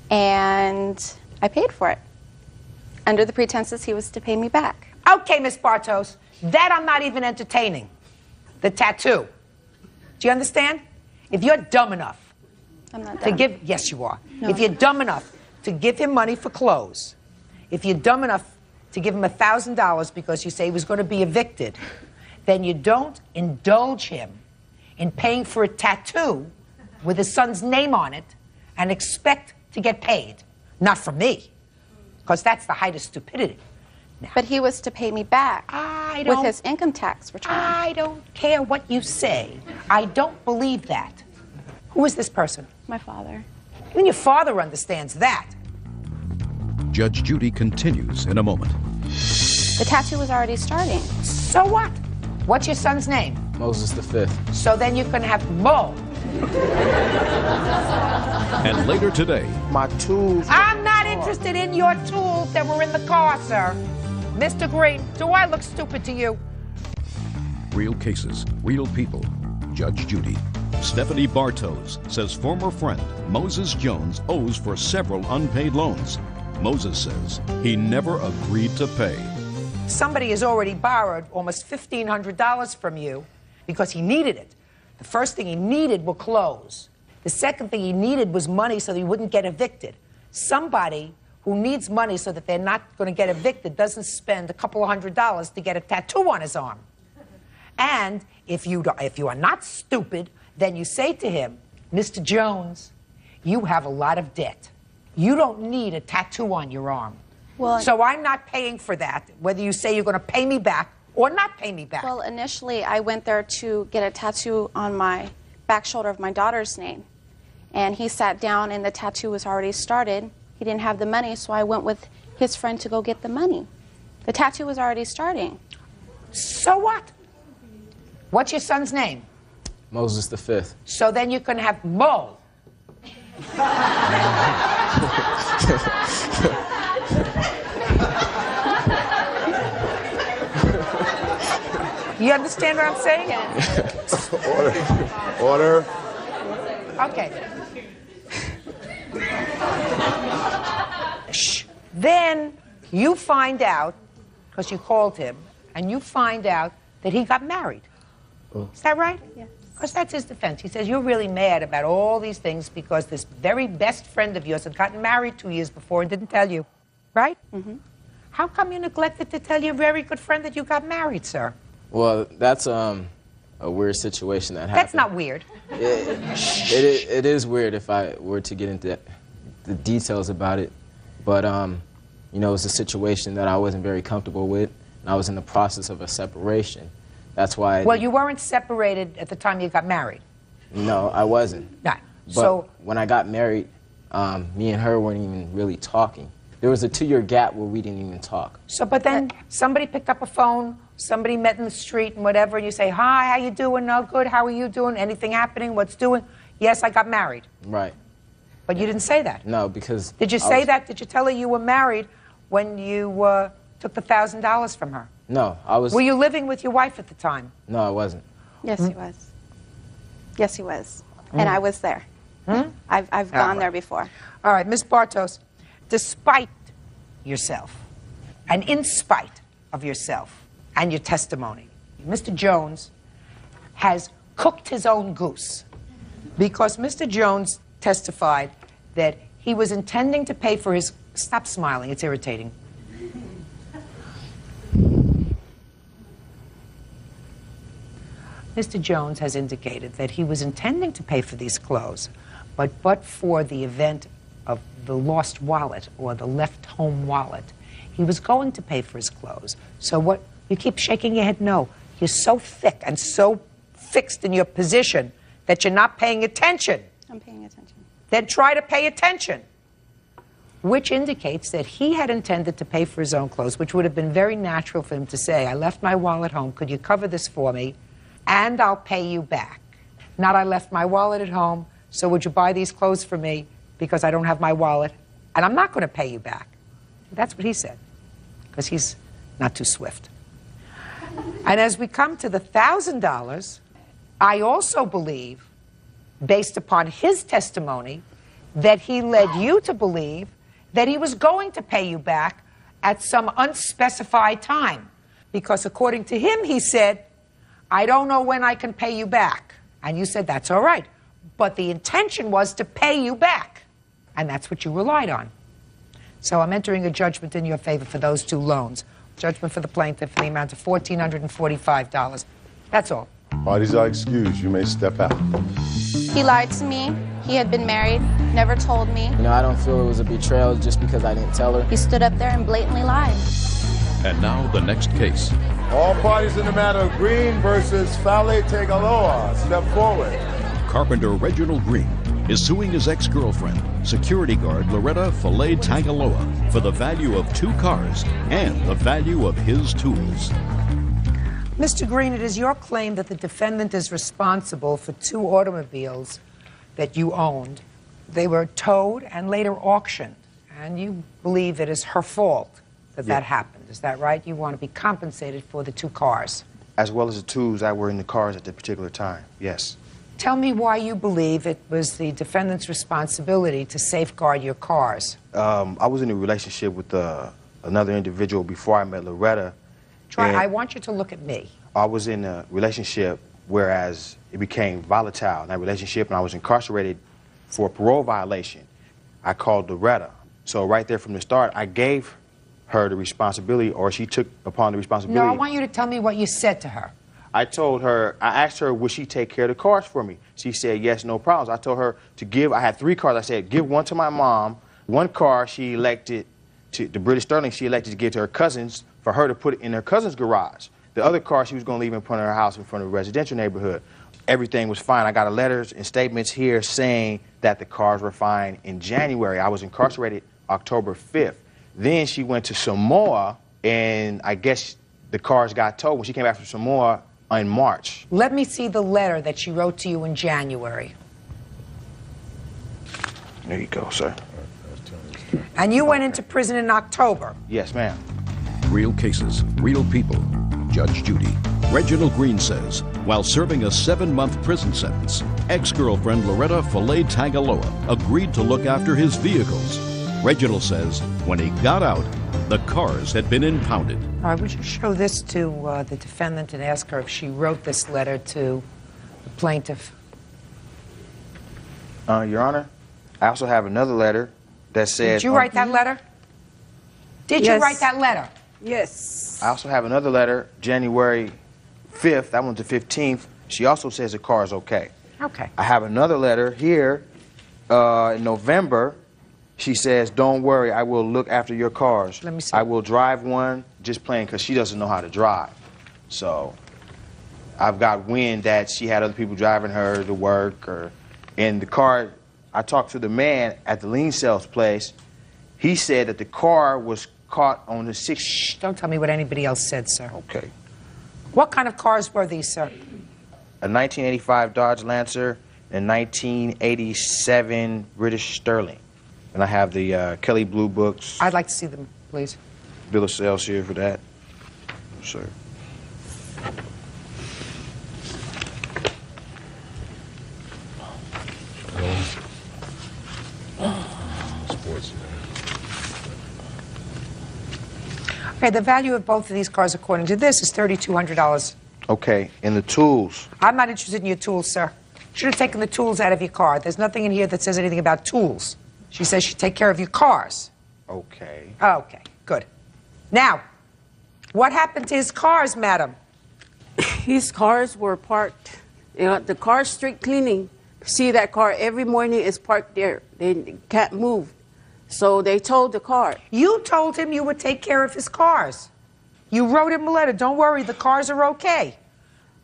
and I paid for it under the pretenses he was to pay me back. Okay, Miss Bartos, that I'm not even entertaining. The tattoo. Do you understand? If you're dumb enough I'm not to dumb. give, yes you are. No, if you're dumb enough to give him money for clothes, if you're dumb enough to give him $1,000 because you say he was going to be evicted, then you don't indulge him in paying for a tattoo with his son's name on it and expect to get paid. Not from me, because that's the height of stupidity. But he was to pay me back with his income tax return. I don't care what you say. I don't believe that. Who is this person? My father. Even your father understands that. Judge Judy continues in a moment. The tattoo was already starting. So what? What's your son's name? Moses the Fifth. So then you can have Mo. And later today, My tools. I'm not interested in your tools that were in the car, sir. Mr. Green, do I look stupid to you? real cases, real people. Judge Judy. Stephanie Bartos says former friend Moses Jones owes for several unpaid loans. Moses says he never agreed to pay. Somebody has already borrowed almost $1,500 from you because he needed it. The first thing he needed were clothes. The second thing he needed was money so that he wouldn't get evicted. Somebody who needs money so that they're not going to get evicted doesn't spend a couple of $100s to get a tattoo on his arm. And if you are not stupid, then you say to him, Mr. Jones, you have a lot of debt. You don't need a tattoo on your arm. Well, so I'm not paying for that, whether you say you're going to pay me back or not pay me back. Well, initially, I went there to get a tattoo on my back shoulder of my daughter's name. And he sat down, and the tattoo was already started. He didn't have the money, so I went with his friend to go get the money. The tattoo was already starting. So what? What's your son's name? Moses the Fifth. So then you can have Mo. You understand what I'm saying? Order. Okay. Shh. Then you find out, because you called him, and you find out that he got married. Is that right? Yes. Because that's his defense. He says, you're really mad about all these things because this very best friend of yours had gotten married 2 years before and didn't tell you. Right? Mm-hmm. How come you neglected to tell your very good friend that you got married, sir? Well, that's a a weird situation that happened. That's not weird. It is weird if I were to get into the details about it, but you know, it was a situation that I wasn't very comfortable with, and I was in the process of a separation. That's why. Well, you weren't separated at the time you got married. No, I wasn't. Right. But So when I got married, me and her weren't even really talking. There was a 2-year gap where we didn't even talk. So, but then somebody picked up a phone, somebody met in the street and whatever, and you say, hi, how you doing? No, good, how are you doing? Anything happening? What's doing? Yes, I got married. Right. But you didn't say that. No, because... Did you say that? Did you tell her you were married when you took the $1,000 from her? No, I was... Were you living with your wife at the time? No, I wasn't. Yes, he was. Yes, he was. And I was there. I've gone there before. All right, Ms. Bartos, despite yourself and in spite of yourself and your testimony, Mr. Jones has cooked his own goose because Mr. Jones testified that he was intending to pay for his... Stop smiling, it's irritating. Mr. Jones has indicated that he was intending to pay for these clothes, but for the event of the lost wallet or the left home wallet, he was going to pay for his clothes. So what, you keep shaking your head no. You're so thick and so fixed in your position that you're not paying attention. I'm paying attention. Then try to pay attention. Which indicates that he had intended to pay for his own clothes, which would have been very natural for him to say, I left my wallet home, could you cover this for me, and I'll pay you back. Not I left my wallet at home, so would you buy these clothes for me because I don't have my wallet, and I'm not going to pay you back. That's what he said, because he's not too swift. And as we come to the $1,000, I also believe, based upon his testimony, that he led you to believe that he was going to pay you back at some unspecified time. Because according to him, he said, I don't know when I can pay you back. And you said, that's all right. But the intention was to pay you back. And that's what you relied on. So I'm entering a judgment in your favor for those two loans. Judgment for the plaintiff in the amount of $1,445. That's all. Parties are excused. You may step out. He lied to me. He had been married, never told me. You know, I don't feel it was a betrayal just because I didn't tell her. He stood up there and blatantly lied. And now the next case. All parties in the matter of Green versus Fale Tegaloa, step forward. Carpenter Reginald Green is suing his ex-girlfriend, security guard Loretta Fale Tagaloa, for the value of 2 cars and the value of his tools. Mr. Green, it is your claim that the defendant is responsible for 2 automobiles that you owned. They were towed and later auctioned, and you believe it is her fault that that happened. Is that right? You want to be compensated for the 2 cars. As well as the tools that were in the cars at the particular time, yes. Tell me why you believe it was the defendant's responsibility to safeguard your cars. I was in a relationship with another individual before I met Loretta. I want you to look at me. I was in a relationship whereas it became volatile in that relationship, and I was incarcerated for a parole violation. I called Loretta. So right there from the start, I gave her the responsibility, or she took upon the responsibility. No, I want you to tell me what you said to her. I told her, I asked her, would she take care of the cars for me? She said, yes, no problems. I told her to give, I had 3 cars. I said, give 1 to my mom. 1 car she elected to, the British Sterling, she elected to give to her cousins for her to put it in her cousin's garage. The other car she was going to leave in front of her house in front of a residential neighborhood. Everything was fine. I got letters and statements here saying that the cars were fine in January. I was incarcerated October 5th. Then she went to Samoa, and I guess the cars got towed when she came back from Samoa in March. Let me see the letter that she wrote to you in January. There you go, sir. And you went into prison in October. Yes, ma'am. Real cases, real people. Judge Judy. Reginald Green says, while serving a 7-month prison sentence, ex-girlfriend Loretta Fale Tagaloa agreed to look after his vehicles. Reginald says when he got out, the cars had been impounded. All right, would you show this to the defendant and ask her if she wrote this letter to the plaintiff? Your Honor, I also have another letter that says... Did you write that letter? Did you write that letter? Yes. I also have another letter, January 5th, that one's the 15th, She also says the car is okay. Okay. I have another letter here in November. She says, don't worry, I will look after your cars. Let me see. I will drive one, just playing because she doesn't know how to drive. So I've got wind that she had other people driving her to work or in the car. I talked to the man at the lien sales place. He said that the car was caught on the 6th. Shh, don't tell me what anybody else said, sir. Okay. What kind of cars were these, sir? A 1985 Dodge Lancer and 1987 British Sterling. And I have the Kelly Blue Books. I'd like to see them, please. Bill of sales here for that. Sir. Sports. Okay, the value of both of these cars, according to this, is $3,200. Okay, and the tools. I'm not interested in your tools, sir. Should have taken the tools out of your car. There's nothing in here that says anything about tools. She says she'd take care of your cars. Okay. Okay, good. Now, what happened to his cars, madam? His cars were parked. You know, the car street cleaning. See that car every morning is parked there. They can't move. So they towed the car. You told him you would take care of his cars. You wrote him a letter. Don't worry, the cars are okay.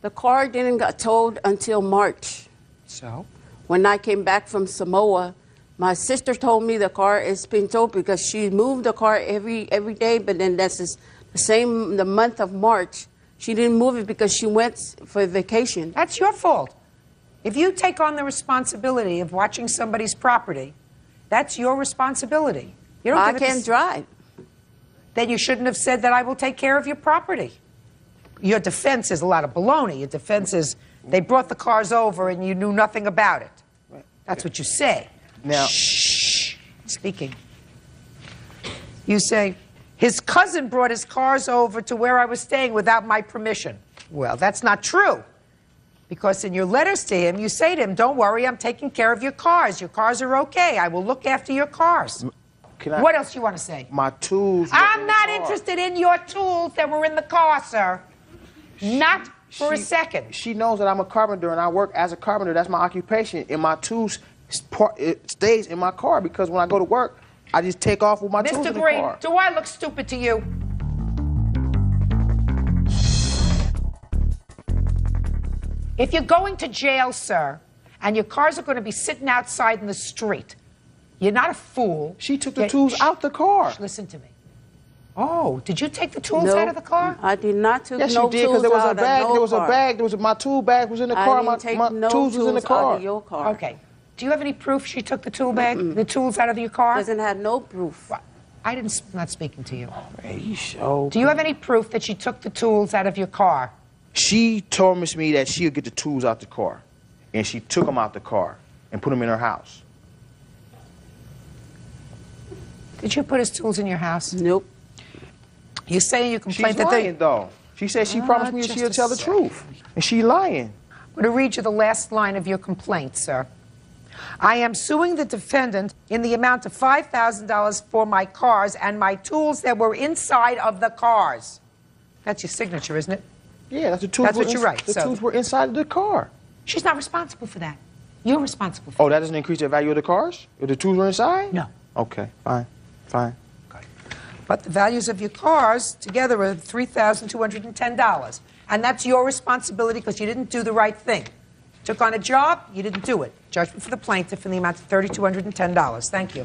The car didn't get towed until March. So? When I came back from Samoa, my sister told me the car is being towed because she moved the car every day, but then the month of March, she didn't move it because she went for vacation. That's your fault. If you take on the responsibility of watching somebody's property, that's your responsibility. You don't I give it can't drive. Then you shouldn't have said that I will take care of your property. Your defense is a lot of baloney. Your defense is they brought the cars over and you knew nothing about it. That's what you say. Now, shh. Speaking. You say, his cousin brought his cars over to where I was staying without my permission. Well, that's not true. Because in your letters to him, you say to him, don't worry, I'm taking care of your cars. Your cars are okay. I will look after your cars. What else you want to say? My tools. I'm not interested in your tools that were in the car, sir. Not for a second. She knows that I'm a carpenter and I work as a carpenter. That's my occupation. And my tools, it stays in my car because when I go to work, I just take off with my tools in the Mr. car. Green, do I look stupid to you? If you're going to jail, sir, and your cars are going to be sitting outside in the street, you're not a fool. She took the tools out the car. Listen to me. Oh, did you take the tools No, out of the car? I did not take Yes, no you did, tools because there was out a bag. of no There was car. a bag. There was my tool bag was in the car. I didn't take My no tools was in the out car. of your car. Okay. Do you have any proof she took the tool bag, the tools out of your car? Doesn't have no proof. I'm not speaking to you. So Do you have any proof that she took the tools out of your car? She told me that she'll get the tools out the car, and she took them out the car and put them in her house. Did you put his tools in your house? Nope. You say you complained She's that lying, though. She said she promised me that just she'll a tell the second. truth, and she lying. I'm going to read you the last line of your complaint, sir. I am suing the defendant in the amount of $5,000 for my cars and my tools that were inside of the cars. That's your signature, isn't it? Yeah, that's the tools. That's what you write. The So tools were inside of the car. she's not responsible for that. You're responsible for Oh, that doesn't increase the value of the cars? If the tools were inside? No. Okay, fine, fine. But the values of your cars together are $3,210. And that's your responsibility because you didn't do the right thing. Took on a job, you didn't do it. Judgment for the plaintiff in the amount of $3,210. Thank you.